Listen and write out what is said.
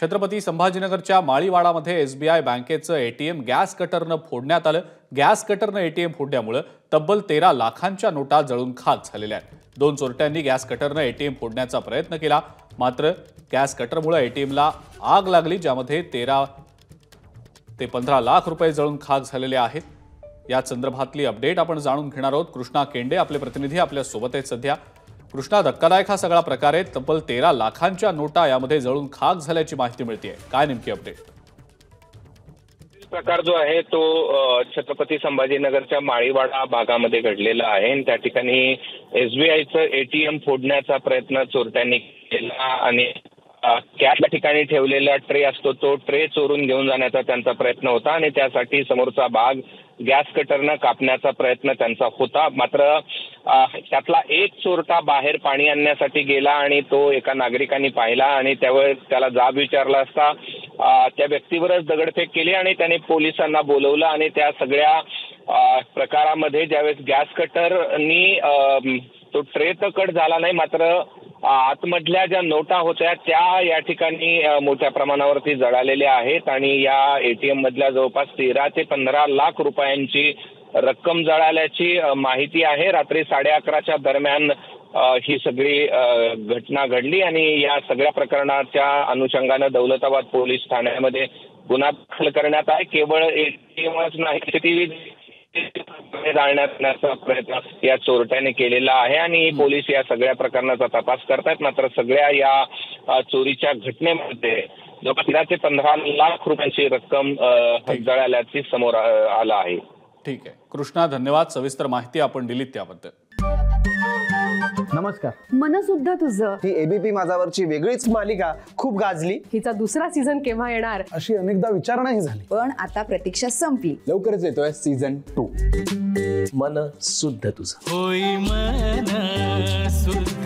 Chhatrapati संभाजीनगरच्या माळीवाडामध्ये SBI बँकेचं ATM gas कटरनं फोडण्यात आलं। गॅस कटरनं एटीएम फोडल्यामुळे तब्बल 13 लाखांच्या नोटा जळून खाक झालेल्या आहेत। 2 चोरट्यांनी गॅस कटरनं एटीएम फोडण्याचा प्रयत्न केला, मात्र गॅस कटरमुळे एटीएमला आग लागली, ज्यामध्ये 13 ते 15 लाख रुपये जळून खाक झालेले आहेत। या संदर्भातली अपडेट आपण जाणून घेणार आहोत। कृष्णा केंडे आपले प्रतिनिधी आपल्या सोबत आहेत सध्या। कृष्णा, धक्कादायक हा सगळा प्रकार आहे। तब्बल 13 लाखांच्या नोटा यामध्ये जळून खाक झाल्याची माहिती मिळते। काय नेमकी अपडेट? प्रकार जो आहे तो छत्रपती संभाजीनगरच्या माळीवाडा भागामध्ये घडलेला आहे आणि त्या ठिकाणी एसबीआयचं एटीएम फोडण्याचा प्रयत्न चोरट्यांनी केला आणि कॅश ठिकाणी ठेवलेला ट्रे असतो तो ट्रे चोरून घेऊन जाण्याचा त्यांचा प्रयत्न होता आणि त्यासाठी समोरचा भाग गॅस कटरनं कापण्याचा प्रयत्न त्यांचा होता। मात्र त्यातला एक चोरटा बाहेर पाणी आणण्यासाठी गेला आणि तो एका नागरिकांनी पाहिला आणि त्यावेळेस त्याला जाब विचारला असता त्या व्यक्तीवरच दगडफेक केली आणि त्याने पोलिसांना बोलवलं आणि त्या सगळ्या प्रकारामध्ये ज्यावेळेस गॅस कटरनी तो ट्रे तर कट झाला नाही, मात्र आतमधल्या ज्या नोटा होत्या त्या या ठिकाणी मोठ्या प्रमाणावरती जळालेल्या आहेत आणि या एटीएम मधल्या जवळपास 13 ते 15 लाख रुपयांची रक्कम जळाल्याची माहिती आहे। रात्री 11:30च्या दरम्यान ही सगळी घटना घडली आणि या सगळ्या प्रकरणाच्या अनुषंगानं दौलताबाद पोलीस ठाण्यामध्ये गुन्हा दाखल करण्यात आहे। केवळ एटीएमच नाही, सीसीटीव्ही जाळण्याचा प्रयत्न या चोरट्याने केलेला आहे आणि पोलीस या सगळ्या प्रकरणाचा तपास करतायत। मात्र सगळ्या या चोरीच्या घटनेमध्ये जवळपास 13 ते 15 लाख रुपयांची रक्कम जळाल्याची समोर आला आहे। ठीक आहे कृष्णा, धन्यवाद। सविस्तर माहिती आपण दिलीत त्याबद्दल। नमस्कार। मन सुद्धा तुझं। ही एबीपी माझावरची वेगळीच मालिका खूप गाजली। हिचा दुसरा सीझन केव्हा येणार अशी अनेकदा विचारणा झाली, पण आता प्रतीक्षा संपली। लवकरच येतोय सीझन 2। मन सुद्धा तुझं। होई मन सुद्धा